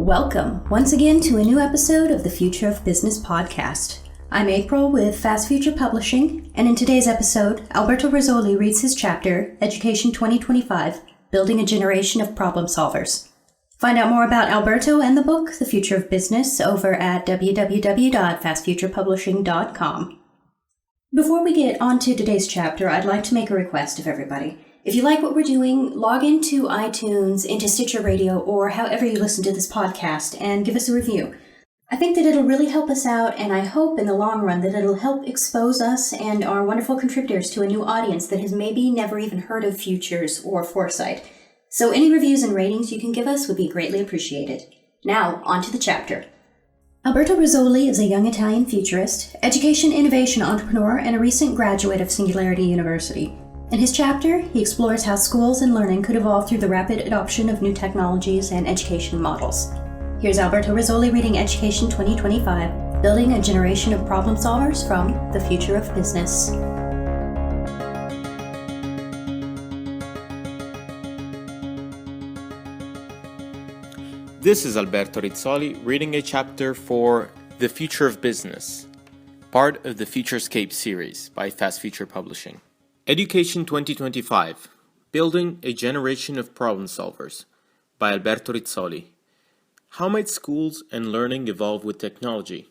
Welcome once again to a new episode of the Future of Business podcast. I'm April with Fast Future Publishing, and in today's episode, Alberto Rizzoli reads his chapter, Education 2025, Building a Generation of Problem Solvers. Find out more about Alberto and the book, The Future of Business, over at www.fastfuturepublishing.com. Before we get on to today's chapter, I'd like to make a request of everybody. If you like what we're doing, log into iTunes, into Stitcher Radio, or however you listen to this podcast, and give us a review. I think that it'll really help us out, and I hope in the long run that it'll help expose us and our wonderful contributors to a new audience that has maybe never even heard of futures or foresight. So any reviews and ratings you can give us would be greatly appreciated. Now, on to the chapter. Alberto Rizzoli is a young Italian futurist, education innovation entrepreneur, and a recent graduate of Singularity University. In his chapter, he explores how schools and learning could evolve through the rapid adoption of new technologies and education models. Here's Alberto Rizzoli reading Education 2025, Building a Generation of Problem Solvers from The Future of Business. This is Alberto Rizzoli reading a chapter for The Future of Business, part of the Futurescape series by Fast Future Publishing. Education 2025, Building a Generation of Problem Solvers by Alberto Rizzoli. How might schools and learning evolve with technology?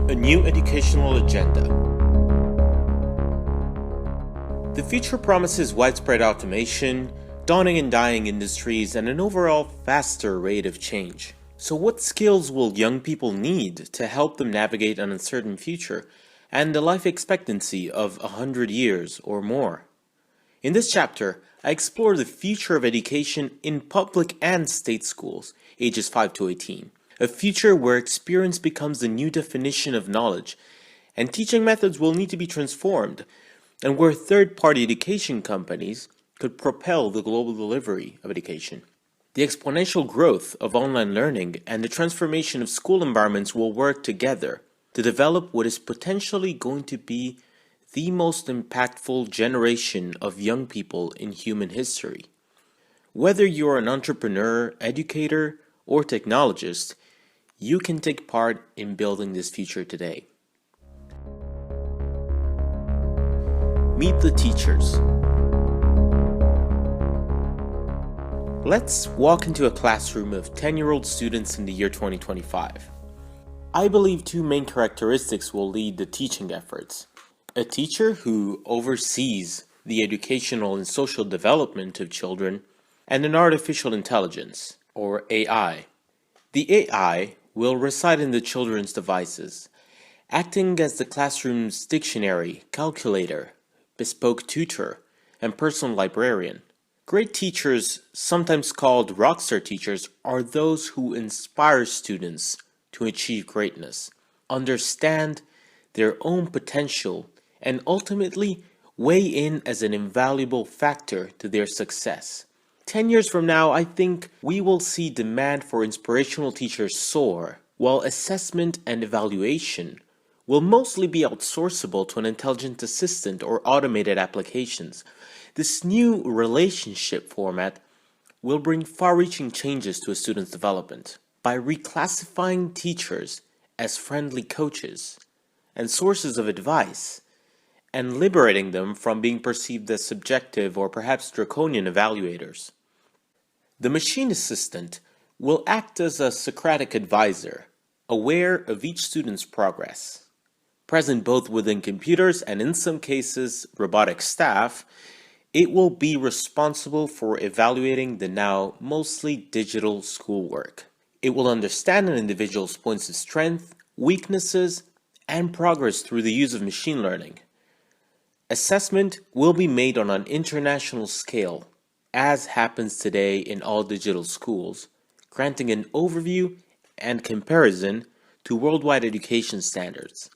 A new educational agenda. The future promises widespread automation, dawning and dying industries, and an overall faster rate of change. So what skills will young people need to help them navigate an uncertain future and the life expectancy of 100 years or more? In this chapter, I explore the future of education in public and state schools, ages 5 to 18, a future where experience becomes the new definition of knowledge, and teaching methods will need to be transformed, and where third-party education companies could propel the global delivery of education. The exponential growth of online learning and the transformation of school environments will work together to develop what is potentially going to be the most impactful generation of young people in human history. Whether you're an entrepreneur, educator, or technologist, you can take part in building this future today. Meet the teachers. Let's walk into a classroom of 10-year-old students in the year 2025. I believe two main characteristics will lead the teaching efforts. A teacher who oversees the educational and social development of children, and an artificial intelligence, or AI. The AI will reside in the children's devices, acting as the classroom's dictionary, calculator, bespoke tutor, and personal librarian. Great teachers, sometimes called rockstar teachers, are those who inspire students to achieve greatness, understand their own potential, and ultimately weigh in as an invaluable factor to their success. 10 years from now, I think we will see demand for inspirational teachers soar, while assessment and evaluation will mostly be outsourceable to an intelligent assistant or automated applications. This new relationship format will bring far-reaching changes to a student's development by reclassifying teachers as friendly coaches and sources of advice, and liberating them from being perceived as subjective or perhaps draconian evaluators. The machine assistant will act as a Socratic advisor, aware of each student's progress. Present both within computers and, in some cases, robotic staff, it will be responsible for evaluating the now mostly digital schoolwork. It will understand an individual's points of strength, weaknesses, and progress through the use of machine learning. Assessment will be made on an international scale, as happens today in all digital schools, granting an overview and comparison to worldwide education standards.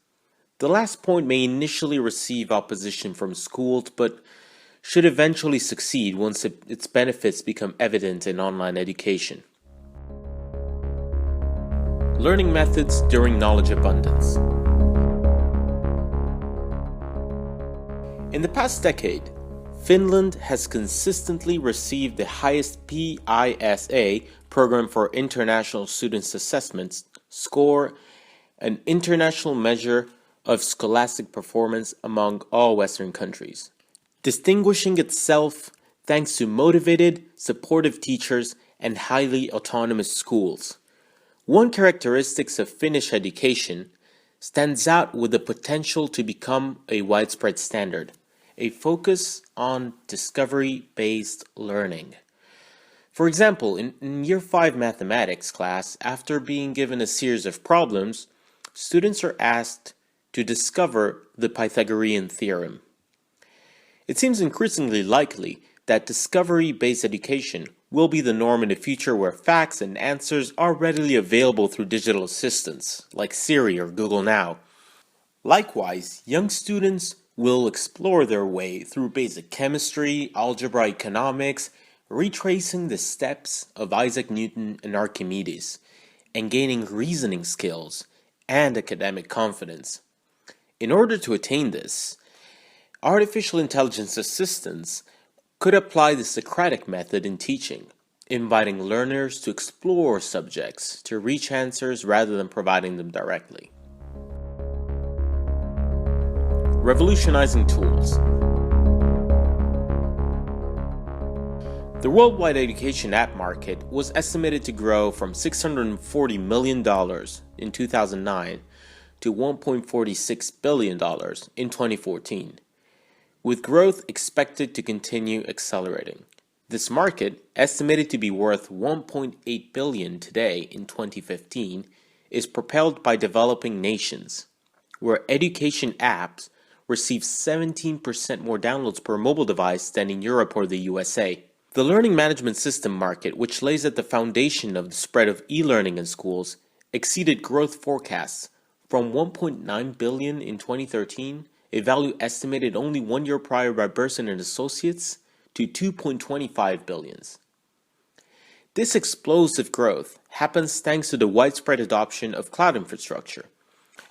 The last point may initially receive opposition from schools, but should eventually succeed once its benefits become evident in online education. Learning methods during knowledge abundance. In the past decade, Finland has consistently received the highest PISA program for international students assessments score, an international measure of scholastic performance among all Western countries, distinguishing itself thanks to motivated, supportive teachers and highly autonomous schools. One characteristic of Finnish education stands out with the potential to become a widespread standard, a focus on discovery-based learning. For example, in Year 5 mathematics class, after being given a series of problems, students are asked to discover the Pythagorean theorem. It seems increasingly likely that discovery-based education will be the norm in the future, where facts and answers are readily available through digital assistants like Siri or Google Now. Likewise, young students will explore their way through basic chemistry, algebra, economics, retracing the steps of Isaac Newton and Archimedes, and gaining reasoning skills and academic confidence. In order to attain this, artificial intelligence assistants could apply the Socratic method in teaching, inviting learners to explore subjects to reach answers rather than providing them directly. Revolutionizing Tools. The worldwide education app market was estimated to grow from $640 million in 2009 to $1.46 billion in 2014, with growth expected to continue accelerating. This market, estimated to be worth $1.8 billion today in 2015, is propelled by developing nations, where education apps receive 17% more downloads per mobile device than in Europe or the USA. The learning management system market, which lays at the foundation of the spread of e-learning in schools, exceeded growth forecasts from $1.9 billion in 2013, a value estimated only 1 year prior by Burson and Associates, to $2.25 billion. This explosive growth happens thanks to the widespread adoption of cloud infrastructure,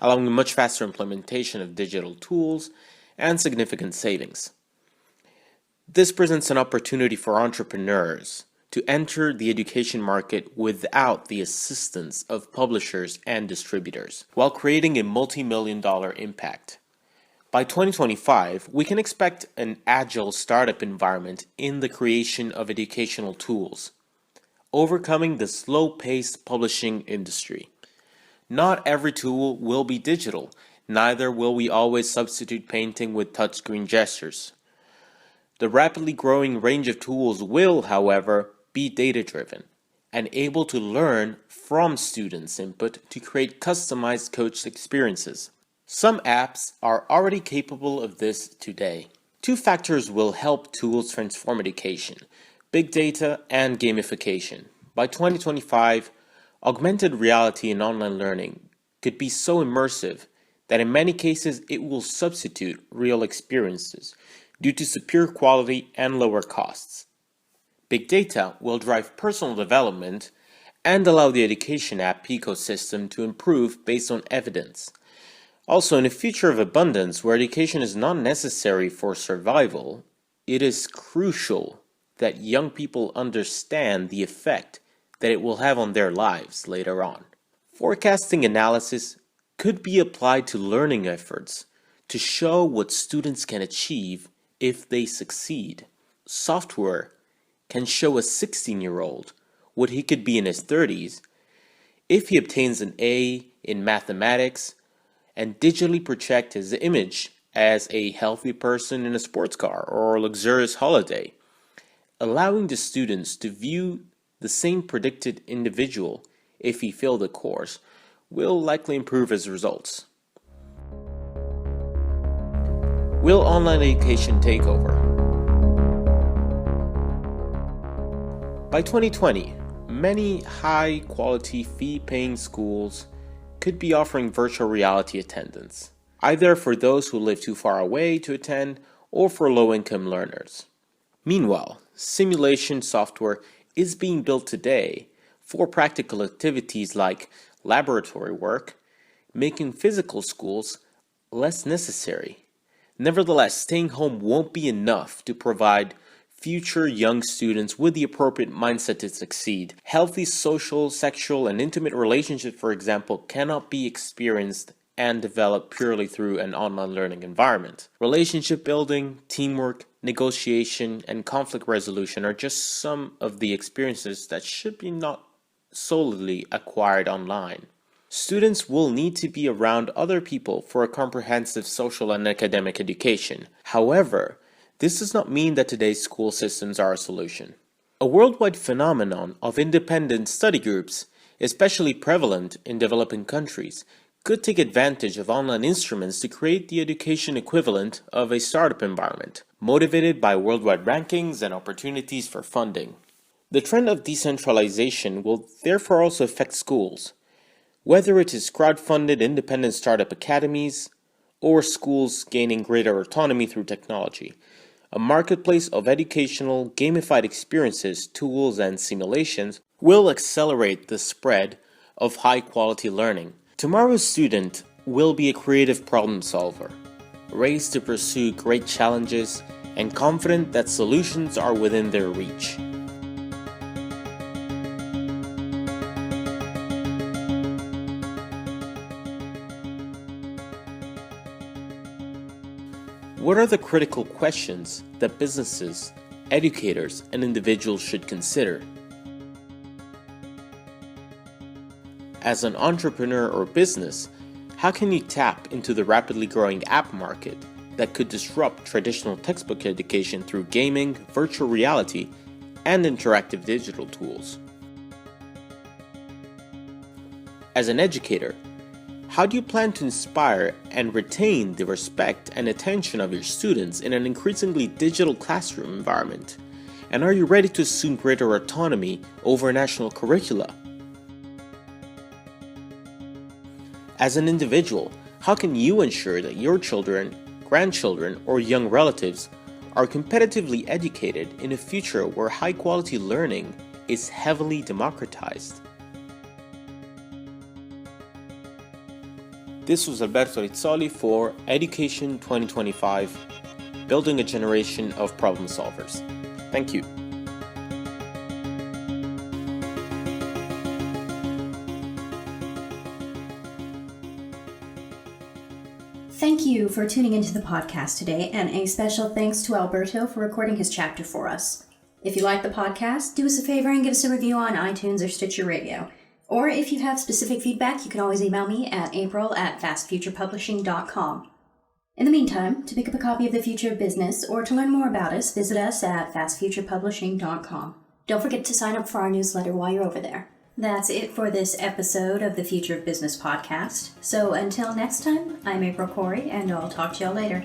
allowing much faster implementation of digital tools and significant savings. This presents an opportunity for entrepreneurs to enter the education market without the assistance of publishers and distributors, while creating a multi-million-dollar impact. By 2025, we can expect an agile startup environment in the creation of educational tools, overcoming the slow-paced publishing industry. Not every tool will be digital, neither will we always substitute painting with touchscreen gestures. The rapidly growing range of tools will, however, be data-driven and able to learn from students' input to create customized coach experiences. Some apps are already capable of this today. Two factors will help tools transform education: big data and gamification. By 2025, augmented reality in online learning could be so immersive that in many cases it will substitute real experiences due to superior quality and lower costs. Big data will drive personal development and allow the education app ecosystem to improve based on evidence. Also, in a future of abundance where education is not necessary for survival, it is crucial that young people understand the effect that it will have on their lives later on. Forecasting analysis could be applied to learning efforts to show what students can achieve if they succeed. Software can show a 16-year-old what he could be in his 30s if he obtains an A in mathematics and digitally project his image as a healthy person in a sports car or a luxurious holiday, allowing the students to view the same predicted individual if he failed the course will likely improve his results. Will online education take over? By 2020, many high-quality fee-paying schools could be offering virtual reality attendance, either for those who live too far away to attend or for low-income learners. Meanwhile, simulation software is being built today for practical activities like laboratory work, making physical schools less necessary. Nevertheless, staying home won't be enough to provide future young students with the appropriate mindset to succeed. Healthy social, sexual, and intimate relationships, for example, cannot be experienced and developed purely through an online learning environment. Relationship building, teamwork, negotiation, and conflict resolution are just some of the experiences that should be not solely acquired online. Students will need to be around other people for a comprehensive social and academic education. However, this does not mean that today's school systems are a solution. A worldwide phenomenon of independent study groups, especially prevalent in developing countries, could take advantage of online instruments to create the education equivalent of a startup environment, motivated by worldwide rankings and opportunities for funding. The trend of decentralization will therefore also affect schools, whether it is crowd-funded independent startup academies or schools gaining greater autonomy through technology. A marketplace of educational, gamified experiences, tools, and simulations will accelerate the spread of high-quality learning. Tomorrow's student will be a creative problem solver, raised to pursue great challenges and confident that solutions are within their reach. What are the critical questions that businesses, educators, and individuals should consider? As an entrepreneur or business, how can you tap into the rapidly growing app market that could disrupt traditional textbook education through gaming, virtual reality, and interactive digital tools? As an educator, how do you plan to inspire and retain the respect and attention of your students in an increasingly digital classroom environment? And are you ready to assume greater autonomy over national curricula? As an individual, how can you ensure that your children, grandchildren, or young relatives are competitively educated in a future where high-quality learning is heavily democratized? This was Alberto Rizzoli for Education 2025, Building a Generation of Problem Solvers. Thank you. Thank you for tuning into the podcast today, and a special thanks to Alberto for recording his chapter for us. If you like the podcast, do us a favor and give us a review on iTunes or Stitcher Radio. Or if you have specific feedback, you can always email me at april@fastfuturepublishing.com. In the meantime, to pick up a copy of The Future of Business or to learn more about us, visit us at fastfuturepublishing.com. Don't forget to sign up for our newsletter while you're over there. That's it for this episode of the Future of Business podcast. So until next time, I'm April Corey, and I'll talk to y'all later.